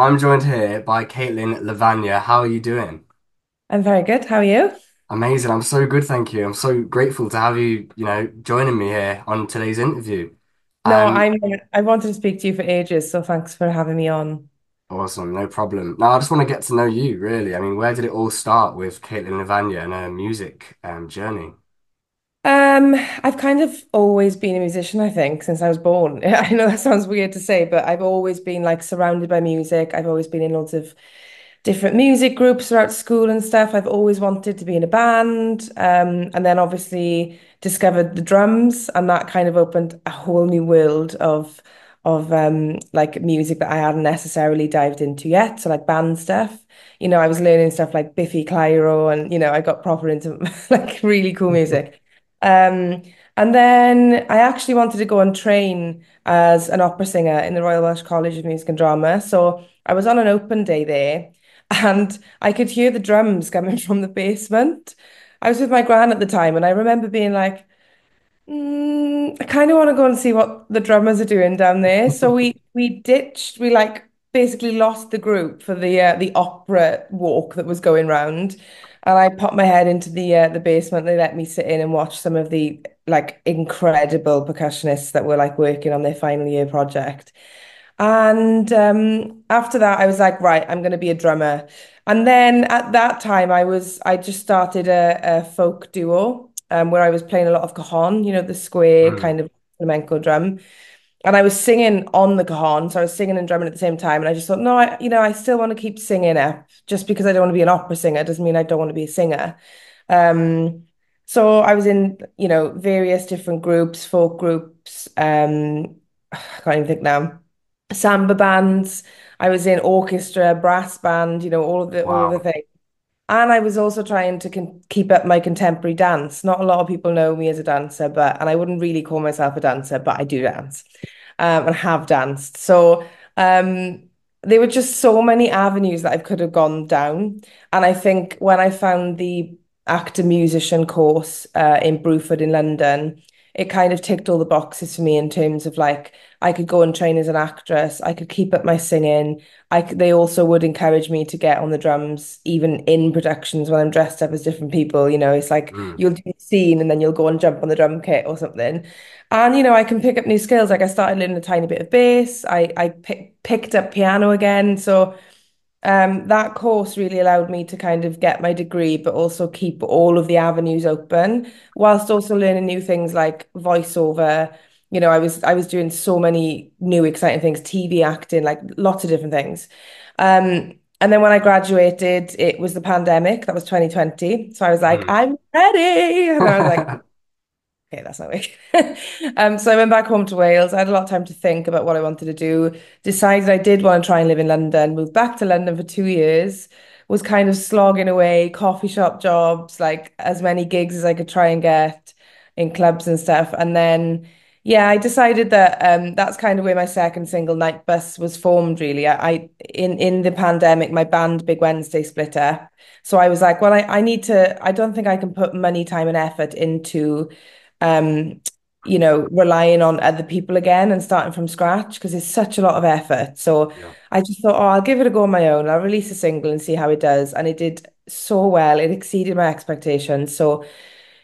I'm joined here by Caitlin Lavagna. How are you doing? I'm very good. How are you? Amazing. I'm so good, thank you. I'm so grateful to have you, joining me here on today's interview. No, Um, I wanted to speak to you for ages, so thanks for having me on. awesome, no problem. Now, I just want to get to know you, really. I mean, where did it all start with Caitlin Lavagna and her music journey? I've kind of always been a musician, I think, since I was born. I know that sounds weird to say, but I've always been like surrounded by music. I've always been in loads of different music groups throughout school and stuff. I've always wanted to be in a band, and then obviously discovered the drums, and that kind of opened a whole new world of like music that I hadn't necessarily dived into yet. So like band stuff. I was learning stuff like Biffy Clyro, and I got proper into like really cool music. Um, and then I actually wanted to go and train as an opera singer in the Royal Welsh College of Music and Drama. So I was on an open day there and I could hear the drums coming from the basement. I was with my gran at the time, and I remember being like, I kind of want to go and see what the drummers are doing down there. So we like basically lost the group for the opera walk that was going round. And I popped my head into the basement. They let me sit in and watch some of the like incredible percussionists that were like working on their final year project. And after that, I was like, right, I'm going to be a drummer. And then at that time, I just started a folk duo where I was playing a lot of cajon, the square Mm. kind of flamenco drum. And I was singing on the cajon, so I was singing and drumming at the same time. And I just thought, no, I still want to keep singing it. Just because I don't want to be an opera singer doesn't mean I don't want to be a singer. Um, so I was in, various different groups, folk groups. I can't even think now. Samba bands. I was in orchestra, brass band, all of the Wow. things. And I was also trying to keep up my contemporary dance. Not a lot of people know me as a dancer, and I wouldn't really call myself a dancer, but I do dance, and have danced. So um, there were just so many avenues that I could have gone down. And I think when I found the actor musician course in Bruford in London, it kind of ticked all the boxes for me in terms of like I could go and train as an actress, I could keep up my singing. They also would encourage me to get on the drums, even in productions when I'm dressed up as different people. It's like Mm. you'll do a scene and then you'll go and jump on the drum kit or something. And I can pick up new skills. Like I started learning a tiny bit of bass. I picked up piano again. So that course really allowed me to kind of get my degree, but also keep all of the avenues open, whilst also learning new things like voiceover. I was doing so many new exciting things, TV acting, like lots of different things. And then when I graduated, it was the pandemic. That was 2020. So I was like, Mm. I'm ready. And I was like, okay, that's not working. So I went back home to Wales. I had a lot of time to think about what I wanted to do. Decided I did want to try and live in London. Moved back to London for 2 years. Was kind of slogging away, coffee shop jobs, like as many gigs as I could try and get in clubs and stuff. And then, yeah, I decided that that's kind of where my second single, Night Bus, was formed. Really, in the pandemic, my band Big Wednesday split up. So I was like, well, I need to. I don't think I can put money, time, and effort into um, relying on other people again and starting from scratch because it's such a lot of effort. So Yeah. I just thought, oh, I'll give it a go on my own. I'll release a single and see how it does. And it did so well. It exceeded my expectations. So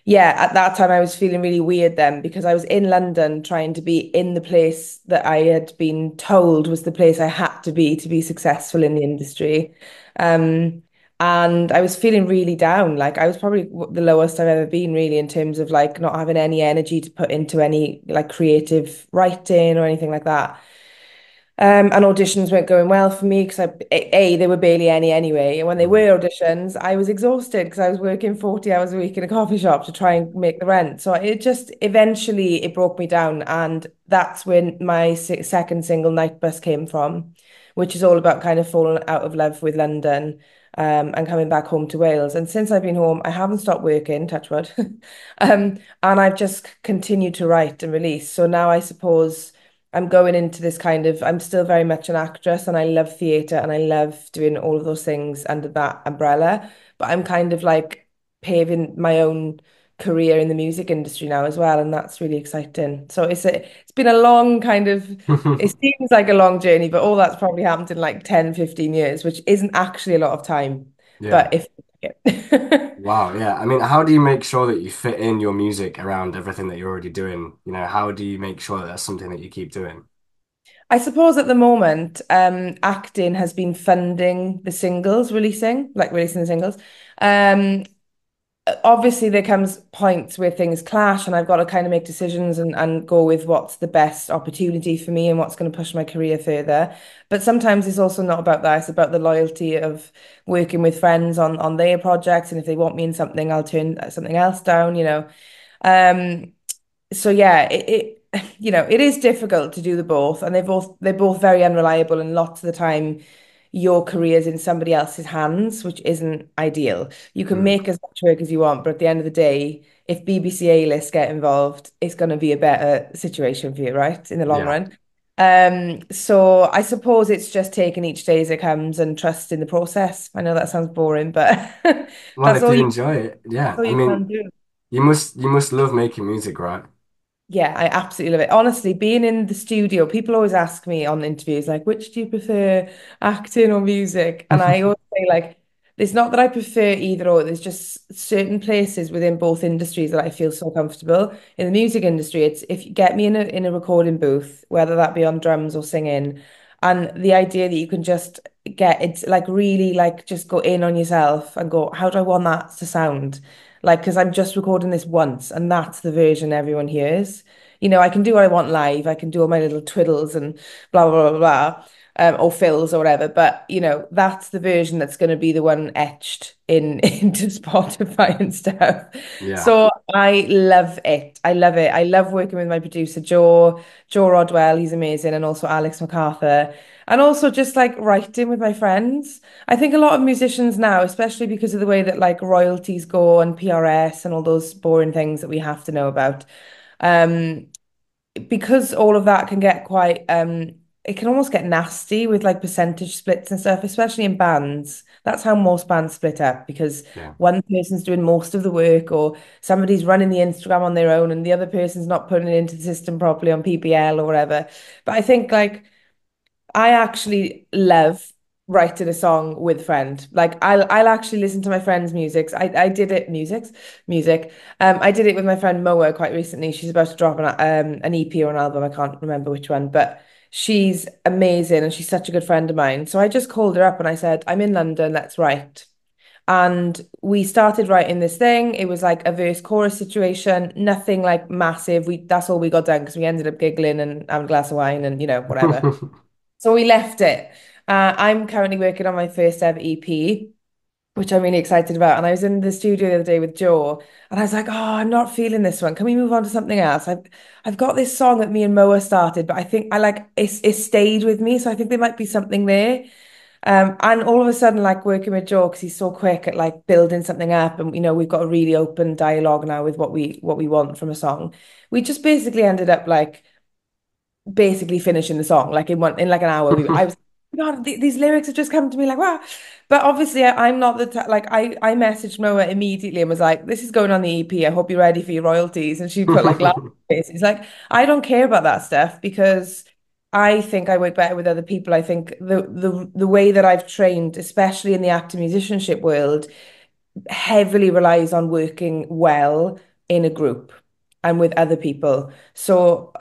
yeah, at that time I was feeling really weird then because I was in London trying to be in the place that I had been told was the place I had to be successful in the industry. Um, and I was feeling really down. Like I was probably the lowest I've ever been really in terms of like not having any energy to put into any like creative writing or anything like that. And auditions weren't going well for me because there were barely any anyway. And when they Mm. were auditions, I was exhausted because I was working 40 hours a week in a coffee shop to try and make the rent. So it just eventually it broke me down. And that's when my second single, Night Bus, came from, which is all about kind of falling out of love with London, and coming back home to Wales. And since I've been home, I haven't stopped working, touch wood. And I've just continued to write and release. So now I suppose. I'm going into this kind of, I'm still very much an actress and I love theatre and I love doing all of those things under that umbrella. But I'm kind of like paving my own career in the music industry now as well, and that's really exciting. So it's been a long kind of it seems like a long journey, but all that's probably happened in like 10, 15 years, which isn't actually a lot of time. Yeah. But if Wow. Yeah. I mean, how do you make sure that you fit in your music around everything that you're already doing? You know, how do you make sure that that's something that you keep doing? I suppose at the moment, acting has been funding the singles releasing the singles. Um, Obviously there comes points where things clash and I've got to kind of make decisions and go with what's the best opportunity for me and what's going to push my career further. But sometimes it's also not about that. It's about the loyalty of working with friends on their projects. And if they want me in something, I'll turn something else down. Um, so yeah, it is difficult to do the both, and they're both very unreliable, and lots of the time your career's in somebody else's hands, which isn't ideal. You can Mm. make as much work as you want, but at the end of the day, if BBC A-list get involved, it's going to be a better situation for you, right? In the long Yeah. run. So I suppose it's just taking each day as it comes and trust in the process. I know that sounds boring, but Well, that's if all you you enjoy it, that's yeah. all I you mean, can do. you must love making music, right? Yeah, I absolutely love it. Honestly, being in the studio, people always ask me on interviews, like, which do you prefer, acting or music? And I always say, like, it's not that I prefer either or. There's just certain places within both industries that I feel so comfortable. In the music industry, it's if you get me in a recording booth, whether that be on drums or singing, and the idea that you can just it's like really like just go in on yourself and go, how do I want that to sound? Like, because I'm just recording this once and that's the version everyone hears. I can do what I want live. I can do all my little twiddles and blah, blah, blah, blah, or fills or whatever. But, that's the version that's going to be the one etched into Spotify and stuff. Yeah. So I love it. I love it. I love working with my producer, Joe Rodwell. He's amazing. And also Alex MacArthur. And also just like writing with my friends. I think a lot of musicians now, especially because of the way that like royalties go and PRS and all those boring things that we have to know about, um, because all of that can get quite it can almost get nasty with like percentage splits and stuff, especially in bands. That's how most bands split up because Yeah. one person's doing most of the work or somebody's running the Instagram on their own and the other person's not putting it into the system properly on PPL or whatever. But I think like I actually love writing a song with a friend. Like I'll actually listen to my friend's music. I did it music. I did it with my friend Moa quite recently. She's about to drop an EP or an album. I can't remember which one, but she's amazing and she's such a good friend of mine. So I just called her up and I said, I'm in London, let's write. And we started writing this thing. It was like a verse chorus situation, nothing like massive. That's all we got done because we ended up giggling and having a glass of wine and whatever. So we left it. I'm currently working on my first ever EP, which I'm really excited about. And I was in the studio the other day with Joe, and I was like, "Oh, I'm not feeling this one. Can we move on to something else?" I've got this song that me and Moa started, but I think I like it stayed with me, so I think there might be something there. And all of a sudden, like working with Joe, because he's so quick at like building something up, and we've got a really open dialogue now with what we want from a song. We just basically ended up like basically finishing the song like in like an hour. I was God, these lyrics have just come to me like wow. But obviously I'm not like I messaged Noah immediately and was like, this is going on the EP. I hope you're ready for your royalties. And she put like laugh face. It's like I don't care about that stuff because I think I work better with other people. I think the way that I've trained, especially in the actor musicianship world, heavily relies on working well in a group and with other people. So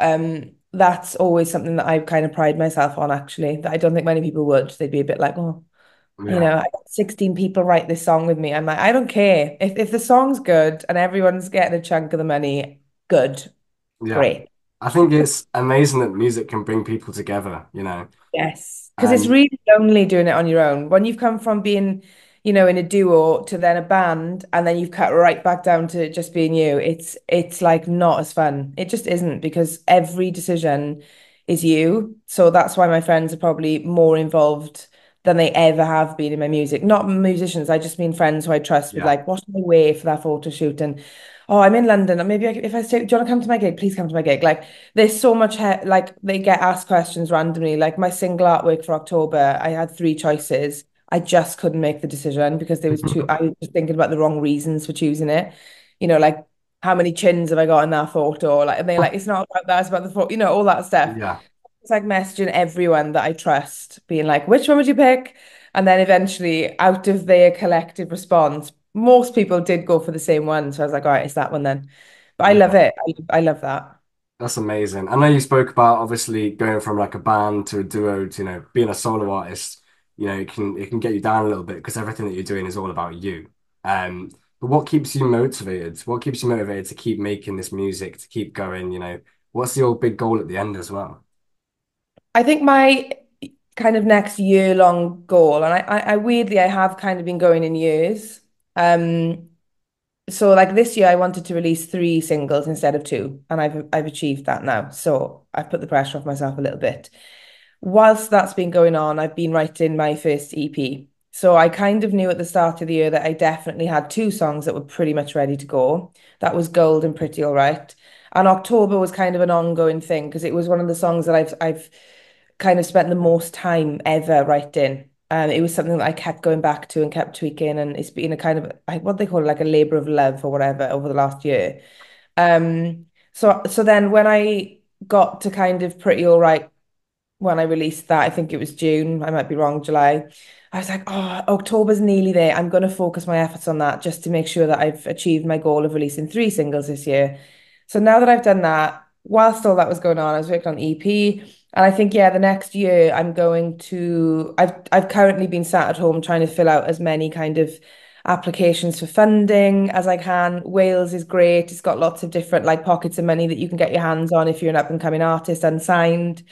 that's always something that I kind of pride myself on, actually, that I don't think many people would. They'd be a bit like, oh, Yeah. I got 16 people write this song with me. I'm like, I don't care. If the song's good and everyone's getting a chunk of the money, good, Yeah. great. I think it's amazing that music can bring people together, Yes, because it's And really lonely doing it on your own. When you've come from being, in a duo to then a band, and then you've cut right back down to just being you, it's like not as fun. It just isn't because every decision is you. So that's why my friends are probably more involved than they ever have been in my music. Not musicians, I just mean friends who I trust with yeah. like, what should I wear for that photo shoot? And oh, I'm in London, and maybe if I say, do you want to come to my gig? Please come to my gig. Like there's so much like they get asked questions randomly. Like my single artwork for October, I had three choices. I just couldn't make the decision because there was two. I was just thinking about the wrong reasons for choosing it. Like how many chins have I got in that photo? Like, and they're like, it's not about that, it's about the photo, all that stuff. Yeah. It's like messaging everyone that I trust, being like, which one would you pick? And then eventually, out of their collective response, most people did go for the same one. So I was like, all right, it's that one then. But I love Yeah. it. I love that. That's amazing. I know you spoke about obviously going from like a band to a duo to, being a solo artist. It can get you down a little bit because everything that you're doing is all about you. But what keeps you motivated? What keeps you motivated to keep making this music, to keep going? What's your big goal at the end as well? I think my kind of next year-long goal, and I weirdly I have kind of been going in years. Um, so like this year I wanted to release three singles instead of two, and I've achieved that now. So I've put the pressure off myself a little bit. Whilst that's been going on, I've been writing my first EP. So I kind of knew at the start of the year that I definitely had two songs that were pretty much ready to go. That was Gold and Pretty All Right. And October was kind of an ongoing thing because it was one of the songs that I've kind of spent the most time ever writing. It was something that I kept going back to and kept tweaking, and it's been a kind of what they call it, like a labor of love or whatever over the last year. So then when I got to kind of Pretty All Right when I released that, I think it was June, I might be wrong, July. I was like, oh, October's nearly there. I'm going to focus my efforts on that just to make sure that I've achieved my goal of releasing three singles this year. So now that I've done that, whilst all that was going on, I was working on EP. And I think, yeah, the next year I'm going to, I've currently been sat at home trying to fill out as many kind of applications for funding as I can. Wales is great. It's got lots of different like pockets of money that you can get your hands on if you're an up and coming artist unsigned.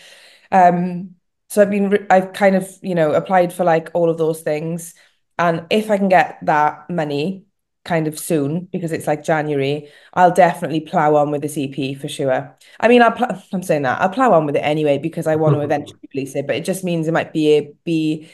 So I've kind of, applied for like all of those things. And if I can get that money kind of soon, because it's like January, I'll definitely plow on with this EP for sure. I mean, I'm saying that I'll plow on with it anyway because I want to eventually release it, but it just means it might be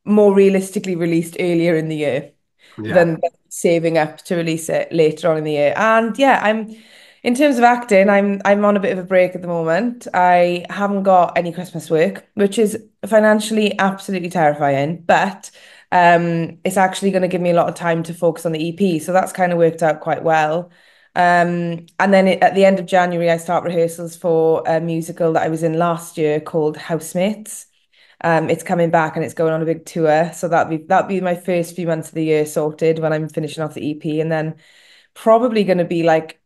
more realistically released earlier in the year Yeah. than saving up to release it later on in the year. And yeah, I'm in terms of acting, I'm on a bit of a break at the moment. I haven't got any Christmas work, which is financially absolutely terrifying, but it's actually going to give me a lot of time to focus on the EP. So that's kind of worked out quite well. And then at the end of January, I start rehearsals for a musical that I was in last year called Housemates. It's coming back and it's going on a big tour. So that'll be my first few months of the year sorted when I'm finishing off the EP, and then probably going to be like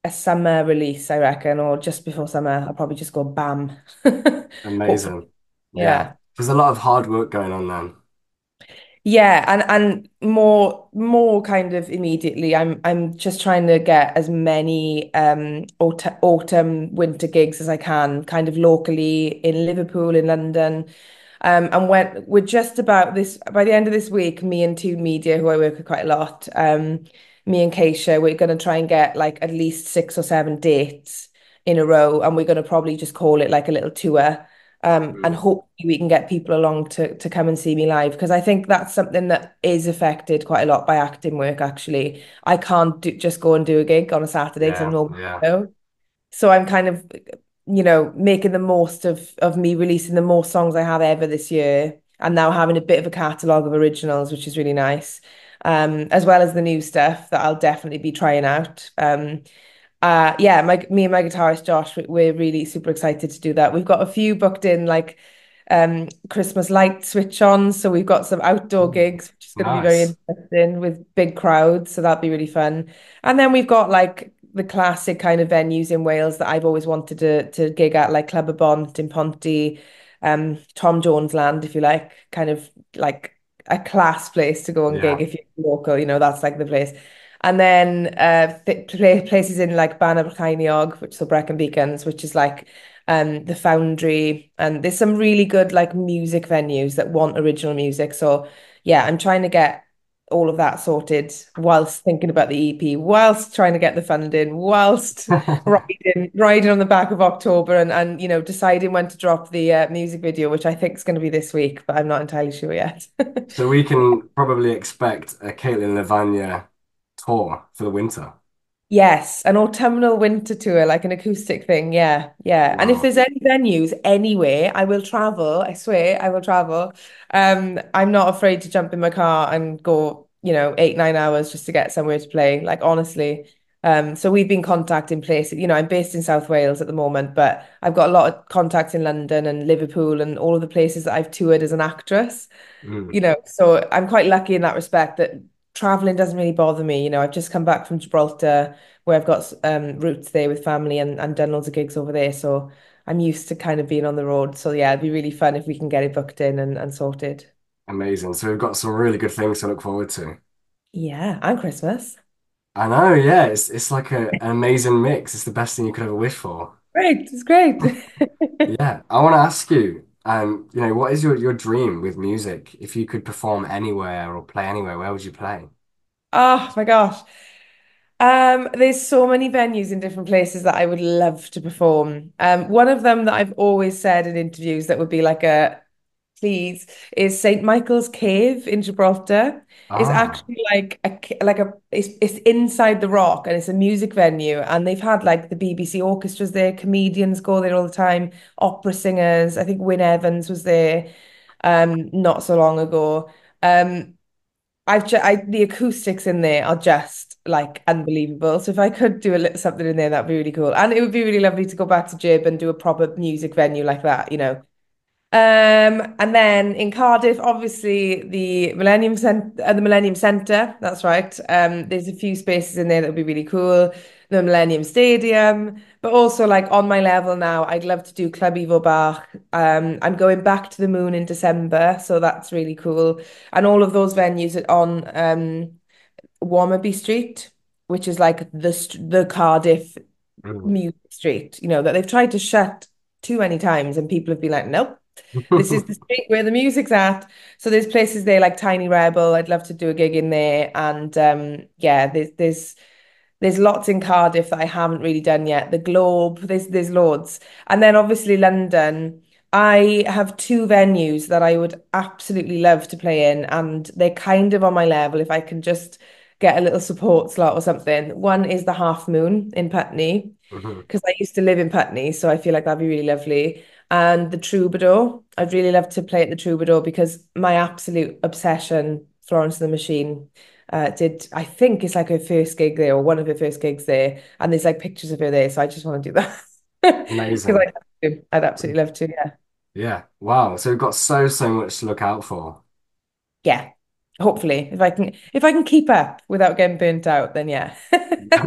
a summer release, I reckon, or just before summer. I'll probably just go bam. Hopefully, Amazing. Yeah. yeah. There's a lot of hard work going on then. Yeah, and more kind of immediately. I'm just trying to get as many autumn winter gigs as I can, kind of locally in Liverpool, in London. And when we're just about this by the end of this week, me and Two Media, who I work with quite a lot, me and Keisha, we're gonna try and get like at least 6 or 7 dates in a row, and we're gonna probably just call it like a little tour. And Mm. hopefully we can get people along to come and see me live because I think that's something that is affected quite a lot by acting work, actually. I can't just go and do a gig on a Saturday because I'm Yeah. normally Yeah. so I'm kind of, making the most of me releasing the most songs I have ever this year and now having a bit of a catalogue of originals, which is really nice. As well as the new stuff that I'll definitely be trying out. Yeah, me and my guitarist Josh, we're really super excited to do that. We've got a few booked in like Christmas light switch ons. So we've got some outdoor Mm. gigs, which is going to be very Nice. interesting with big crowds. So that'll be really fun. And then we've got like the classic kind of venues in Wales that I've always wanted to gig at, like Club y Bont in Ponty, Tom Jones Land, if you like, kind of like a class place to go and gig Yeah. if you're local, that's like the place. And then places in like Banner Brycheiniog, which are Brecon Beacons, which is like the Foundry, and there's some really good like music venues that want original music. So yeah, I'm trying to get all of that sorted whilst thinking about the EP, whilst trying to get the funding, whilst riding on the back of October and deciding when to drop the music video, which I think is going to be this week, but I'm not entirely sure yet. So we can probably expect a Caitlin Lavagna tour for the winter. Yes, an autumnal winter tour, like an acoustic thing. Yeah, yeah. And if Wow. there's any venues anywhere, I will travel. I swear, I will travel. I'm not afraid to jump in my car and go, 8, 9 hours just to get somewhere to play. Like honestly. So we've been contacting places, I'm based in South Wales at the moment, but I've got a lot of contacts in London and Liverpool and all of the places that I've toured as an actress. Mm, So I'm quite lucky in that respect that traveling doesn't really bother me. I've just come back from Gibraltar where I've got roots there with family and done loads of gigs over there. So I'm used to kind of being on the road. So yeah, it'd be really fun if we can get it booked in and sorted. amazing. So we've got some really good things to look forward to. Yeah, and Christmas. I know, yeah, it's like an amazing mix. It's the best thing you could ever wish for. Great, it's great. Yeah, I want to ask you, what is your dream with music? If you could perform anywhere or play anywhere, where would you play? Oh my gosh. There's so many venues in different places that I would love to perform. One of them that I've always said in interviews that would be like a please is St. Michael's Cave in Gibraltar. It's Ah, actually it's inside the rock and it's a music venue and they've had like the BBC orchestras there, comedians go there all the time, opera singers. I think Wyn Evans was there not so long ago. Um the acoustics in there are just like unbelievable. So if I could do a little something in there, that'd be really cool. And it would be really lovely to go back to Jib and do a proper music venue like that. And then in Cardiff, obviously the Millennium Centre, that's right. There's a few spaces in there that would be really cool. The Millennium Stadium, but also like on my level now, I'd love to do Club Ivo Bach. I'm going back to the Moon in December, so that's really cool. And all of those venues are on Wamerby Street, which is like the Cardiff mm. music street, that they've tried to shut too many times, and people have been like, nope. This is the street where the music's at. So there's places there like Tiny Rebel. I'd love to do a gig in there. And yeah, there's lots in Cardiff that I haven't really done yet. The Globe, there's loads. And then obviously London. I have two venues that I would absolutely love to play in, and they're kind of on my level if I can just get a little support slot or something. One is the Half Moon in Putney, Mhm. because I used to live in Putney, so I feel like that'd be really lovely. And the Troubadour, I'd really love to play at the Troubadour because my absolute obsession, Florence and the Machine, I think it's like her first gig there or one of her first gigs there, and there's like pictures of her there, so I just want to do that because Amazing. I'd absolutely love to, yeah. Yeah. Wow. So we've got so much to look out for. Yeah. Hopefully, if I can keep up without getting burnt out, then yeah.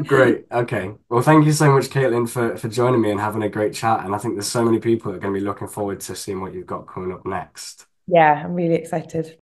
Great. Okay. Well, thank you so much, Caitlin, for joining me and having a great chat. And I think there's so many people that are going to be looking forward to seeing what you've got coming up next. Yeah, I'm really excited.